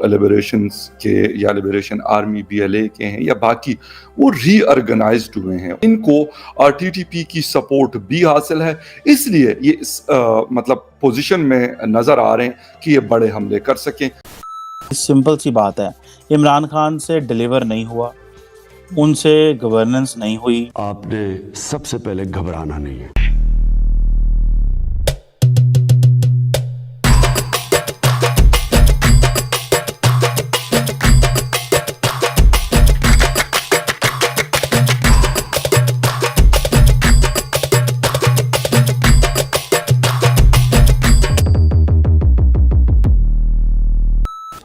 लिबरेशंस के या liberation army BLA के हैं या बाकी, वो रीऑर्गेनाइज्ड हुए हैं। इनको TTP की सपोर्ट भी हासिल है, इसलिए ये इस मतलब पोजीशन में नजर आ रहे हैं कि ये बड़े हमले कर सकें। सिंपल सी बात है, इमरान खान से डिलीवर नहीं हुआ, उनसे गवर्नेंस नहीं हुई। आपने सबसे पहले घबराना नहीं है।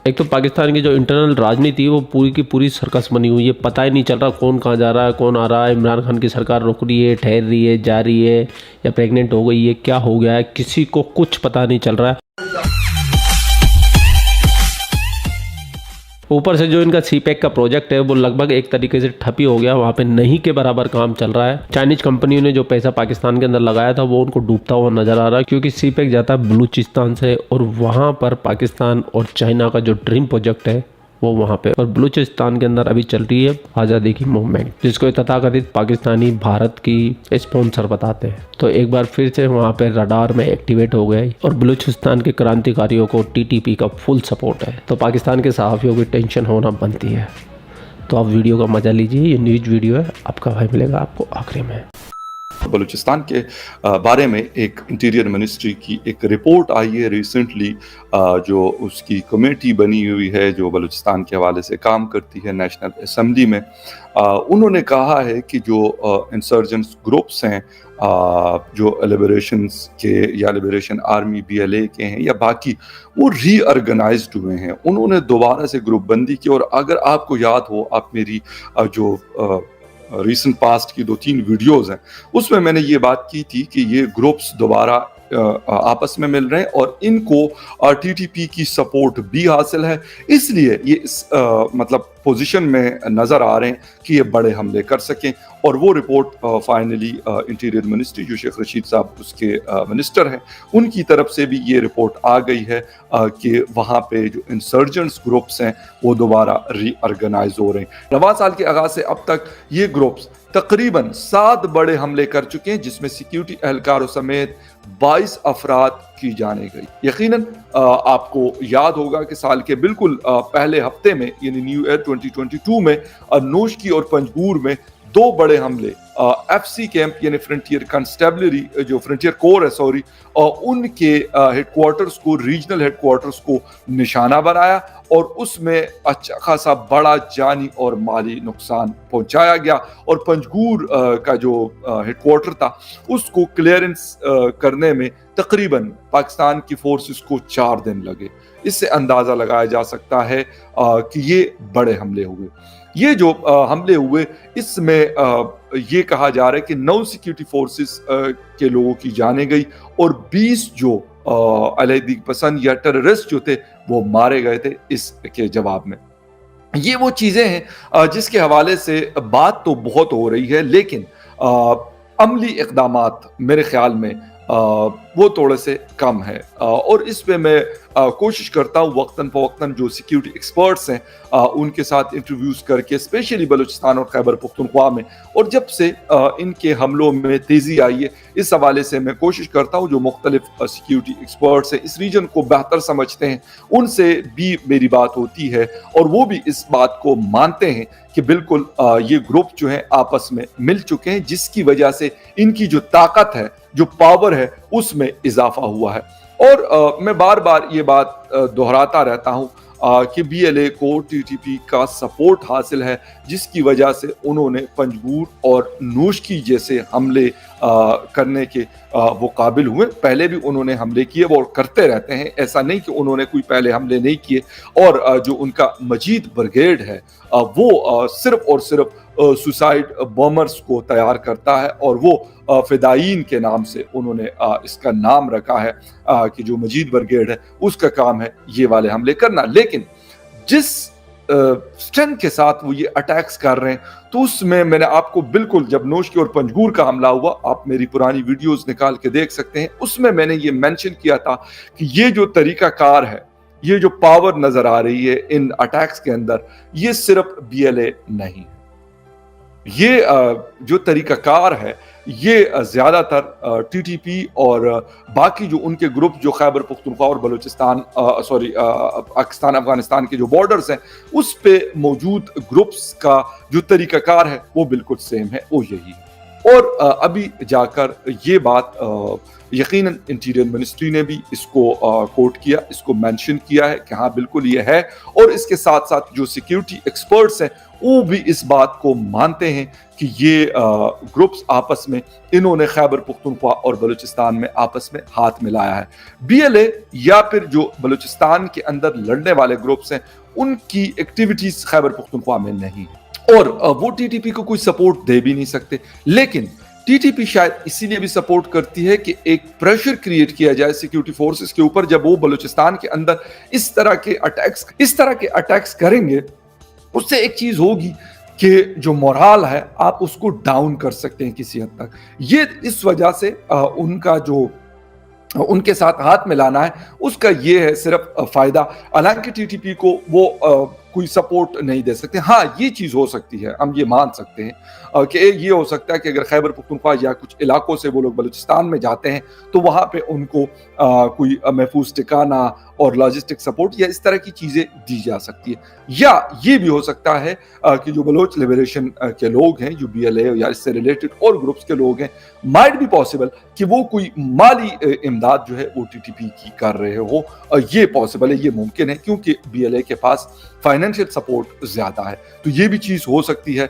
एक तो पाकिस्तान की जो इंटरनल राजनीति है वो पूरी की पूरी सर्कस बनी हुई है। पता ही नहीं चल रहा कौन कहाँ जा रहा है, कौन आ रहा है। इमरान खान की सरकार रुक रही है, ठहर रही है, जा रही है, या प्रेग्नेंट हो गई है, क्या हो गया है, किसी को कुछ पता नहीं चल रहा है। ऊपर से जो इनका CPEC का प्रोजेक्ट है वो लगभग एक तरीके से ठप ही हो गया, वहाँ पे नहीं के बराबर काम चल रहा है। चाइनीज कंपनियों ने जो पैसा पाकिस्तान के अंदर लगाया था वो उनको डूबता हुआ नजर आ रहा है, क्योंकि CPEC जाता है बलूचिस्तान से और वहाँ पर पाकिस्तान और चाइना का जो ड्रीम प्रोजेक्ट है वो वहाँ पे, और बलूचिस्तान के अंदर अभी चल रही है आज़ादी की मूवमेंट, जिसको तथाकथित पाकिस्तानी भारत की स्पॉन्सर बताते हैं। तो एक बार फिर से वहाँ पे रडार में एक्टिवेट हो गए और बलूचिस्तान के क्रांतिकारियों को TTP का फुल सपोर्ट है। तो पाकिस्तान के सहाफ़ियों की टेंशन होना बनती है। तो आप वीडियो का मजा लीजिए, ये न्यूज वीडियो है, आपका भाई मिलेगा आपको आखिरी में। बलूचिस्तान के बारे में एक इंटीरियर मिनिस्ट्री की एक रिपोर्ट आई है रिसेंटली, जो उसकी कमेटी बनी हुई है जो बलूचिस्तान के हवाले से काम करती है नेशनल असेंबली में। उन्होंने कहा है कि जो इंसर्जेंट्स ग्रुप्स हैं, जो लिबरेशंस के या लिबरेशन आर्मी BLA के हैं या बाकी, वो रीऑर्गेनाइज्ड हुए हैं। उन्होंने दोबारा से ग्रुप बंदी की, और अगर आपको याद हो, आप मेरी जो रिसेंट पास्ट की 2-3 वीडियोस हैं उसमें मैंने ये बात की थी कि ये ग्रुप्स दोबारा आपस में मिल रहे हैं और इनको TTP की सपोर्ट भी हासिल है, इसलिए ये इस मतलब पोजीशन में नजर आ रहे हैं कि ये बड़े हमले कर सकें। और वो रिपोर्ट फाइनली इंटीरियर मिनिस्ट्री, जो शेख रशीद साहब उसके मिनिस्टर हैं, उनकी तरफ से भी ये रिपोर्ट आ गई है कि वहाँ पे जो इंसर्जेंट्स ग्रुप्स हैं वो दोबारा रीऑर्गेनाइज हो रहे हैं। रवां साल के आगाज से अब तक ये ग्रुप्स तकरीबन 7 बड़े हमले कर चुके हैं, जिसमें सिक्योरिटी एहलकारों समेत 22 अफराद की जाने गई। यकीनन आपको याद होगा कि साल के बिल्कुल पहले हफ्ते में, यानी न्यू ईयर 2022 में, नोशकी और पंजगूर में 2 बड़े हमले FC कैंप यानी फ्रंटियर कंस्टेबलरी, जो फ्रंटियर कोर है सॉरी, उनके हेडक्वार्टर्स को, रीजनल हेडक्वार्टर्स को निशाना बनाया और उसमें अच्छा खासा बड़ा जानी और माली नुकसान पहुंचाया गया। और पंजगूर का जो हेडक्वार्टर था उसको क्लियरेंस करने में तकरीबन पाकिस्तान की फोर्सेस को 4 दिन लगे। इससे अंदाजा लगाया जा सकता है कि ये बड़े हमले हुए। ये जो हमले हुए, इसमें ये कहा जा रहा है कि 9 सिक्योरिटी फोर्सेस के लोगों की जाने गई और 20 जो अलैहिदी पसंद या टेररिस्ट जो थे वो मारे गए थे इसके जवाब में। ये वो चीजें हैं जिसके हवाले से बात तो बहुत हो रही है, लेकिन अमली इक़दामात मेरे ख्याल में वो थोड़े से कम है। और इस पे मैं कोशिश करता हूँ वक्तन फ़वक्तन जो सिक्योरिटी एक्सपर्ट्स हैं उनके साथ इंटरव्यूज़ करके, स्पेशली बलूचिस्तान और खैबर पख्तूनख्वा में। और जब से इनके हमलों में तेज़ी आई है, इस हवाले से मैं कोशिश करता हूँ जो मुख्तलिफ सिक्योरिटी एक्सपर्ट्स हैं, इस रीजन को बेहतर समझते हैं, उनसे भी मेरी बात होती है और वो भी इस बात को मानते हैं कि बिल्कुल ये ग्रुप जो है आपस में मिल चुके हैं, जिसकी वजह से इनकी जो ताकत है, जो पावर है, उसमें इजाफा हुआ है। और मैं बार बार ये बात दोहराता रहता हूँ कि BLA को TTP का सपोर्ट हासिल है, जिसकी वजह से उन्होंने पंजगूर और नूशकी जैसे हमले करने के वो काबिल हुए। पहले भी उन्होंने हमले किए, वो करते रहते हैं, ऐसा नहीं कि उन्होंने कोई पहले हमले नहीं किए। और जो उनका मजीद ब्रिगेड है वो सिर्फ और सिर्फ सुसाइड बॉमर्स को तैयार करता है, और वो फिदायीन के नाम से उन्होंने इसका नाम रखा है कि जो मजीद ब्रिगेड है उसका काम है ये वाले हमले करना। लेकिन जिस स्ट्रेंथ के साथ वो ये अटैक्स कर रहे हैं, तो उसमें मैंने आपको बिल्कुल, जब नोशकी और पंजगूर का हमला हुआ, आप मेरी पुरानी वीडियोस निकाल के देख सकते हैं, उसमें मैंने ये मेंशन किया था कि ये जो तरीका कार है یہ جو پاور نظر آ رہی ہے ان اٹیکس کے اندر، یہ صرف BLA نہیں ہے، یہ جو طریقہ کار ہے یہ زیادہ تر TTP اور باقی جو ان کے گروپ جو خیبر پختونخوا اور بلوچستان پاکستان افغانستان کے جو بارڈرز ہیں اس پہ موجود گروپس کا جو طریقہ کار ہے وہ بالکل سیم ہے، وہ یہی ہے۔ اور ابھی جا کر یہ بات یقیناً انٹیریئر منسٹری نے بھی اس کو کوٹ کیا، اس کو مینشن کیا ہے کہ ہاں بالکل یہ ہے، اور اس کے ساتھ ساتھ جو سیکیورٹی ایکسپرٹس ہیں وہ بھی اس بات کو مانتے ہیں کہ یہ گروپس آپس میں انہوں نے خیبر پختونخوا اور بلوچستان میں آپس میں ہاتھ ملایا ہے۔ BLA یا پھر جو بلوچستان کے اندر لڑنے والے گروپس ہیں ان کی ایکٹیویٹیز خیبر پختونخوا میں نہیں ہے، اور وہ TTP کو کوئی سپورٹ دے بھی نہیں سکتے، لیکن TTP شاید اسی لیے بھی سپورٹ کرتی ہے کہ ایک پریشر کریٹ کیا جائے سیکیورٹی فورسز کے اوپر، جب وہ بلوچستان کے اندر اس طرح کے اٹیکس کریں گے اس سے ایک چیز ہوگی کہ جو مورال ہے آپ اس کو ڈاؤن کر سکتے ہیں کسی حد تک۔ یہ اس وجہ سے ان کا جو ان کے ساتھ ہاتھ ملانا ہے اس کا یہ ہے صرف فائدہ، حالانکہ TTP کو وہ کوئی سپورٹ نہیں دے سکتے۔ ہاں یہ چیز ہو سکتی ہے، ہم یہ مان سکتے ہیں کہ یہ ہو سکتا ہے کہ اگر خیبر پختونخوا یا کچھ علاقوں سے وہ لوگ بلوچستان میں جاتے ہیں تو وہاں پہ ان کو کوئی محفوظ ٹھکانہ اور لاجسٹک سپورٹ یا اس طرح کی چیزیں دی جا سکتی ہے، یا یہ بھی ہو سکتا ہے کہ جو بلوچ لبریشن کے لوگ ہیں، جو BLA یا اس سے ریلیٹڈ اور گروپس کے لوگ ہیں، مائٹ بھی پاسبل کہ وہ کوئی مالی امداد جو ہے وہ TTP کی کر رہے ہو، یہ پاسبل ہے، یہ ممکن ہے، کیونکہ BLA کے پاس فائنینشیل سپورٹ زیادہ ہے، تو یہ بھی چیز ہو سکتی ہے۔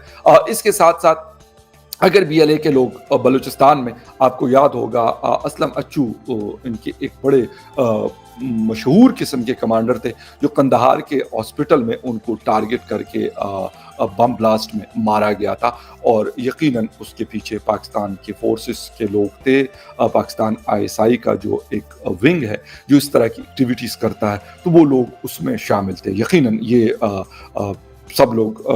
اس کے ساتھ ساتھ اگر BLA کے لوگ بلوچستان میں، آپ کو یاد ہوگا اسلم اچو ان کے ایک بڑے مشہور قسم کے کمانڈر تھے جو قندھار کے ہاسپٹل میں ان کو ٹارگٹ کر کے بم بلاسٹ میں مارا گیا تھا، اور یقیناً اس کے پیچھے پاکستان کے فورسز کے لوگ تھے، پاکستان ISI کا جو ایک ونگ ہے جو اس طرح کی ایکٹیویٹیز کرتا ہے، تو وہ لوگ اس میں شامل تھے۔ یقیناً یہ سب لوگ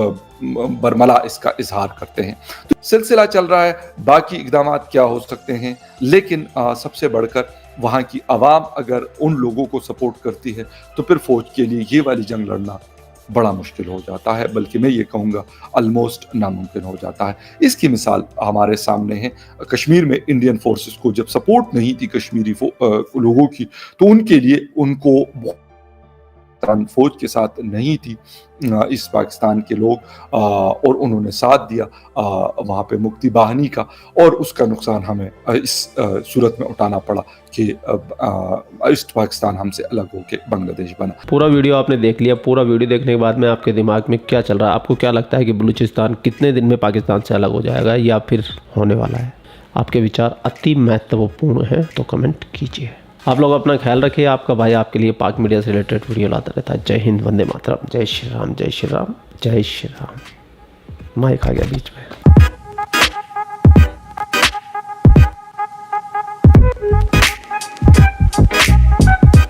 برملا اس کا اظہار کرتے ہیں۔ تو سلسلہ چل رہا ہے، باقی اقدامات کیا ہو سکتے ہیں، لیکن سب سے بڑھ کر وہاں کی عوام اگر ان لوگوں کو سپورٹ کرتی ہے تو پھر فوج کے لیے یہ والی جنگ لڑنا بڑا مشکل ہو جاتا ہے، بلکہ میں یہ کہوں گا آلموسٹ ناممکن ہو جاتا ہے۔ اس کی مثال ہمارے سامنے ہے، کشمیر میں انڈین فورسز کو جب سپورٹ نہیں تھی کشمیری لوگوں کی، تو ان کے لیے ان کو فوج کے ساتھ نہیں تھی اس پاکستان کے لوگ، اور انہوں نے ساتھ دیا وہاں پہ مکتی باہنی کا، اور اس کا نقصان ہمیں اس صورت میں اٹھانا پڑا کہ ایسٹ پاکستان ہم سے الگ ہو کے بنگلہ دیش بنا۔ پورا ویڈیو آپ نے دیکھ لیا، پورا ویڈیو دیکھنے کے بعد میں آپ کے دماغ میں کیا چل رہا ہے؟ آپ کو کیا لگتا ہے کہ بلوچستان کتنے دن میں پاکستان سے الگ ہو جائے گا یا پھر ہونے والا ہے؟ آپ کے وچار اتی مہتوپورن ہیں تو کمنٹ کیجیے۔ آپ لوگ اپنا خیال رکھیے، آپ کا بھائی آپ کے لیے پاک میڈیا سے ریلیٹڈ ویڈیو لاتا رہتا ہے۔ جے ہند، وندے ماترم، جے شری رام، جے شری رام، جے شری رام۔ مائک آ گیا بیچ میں۔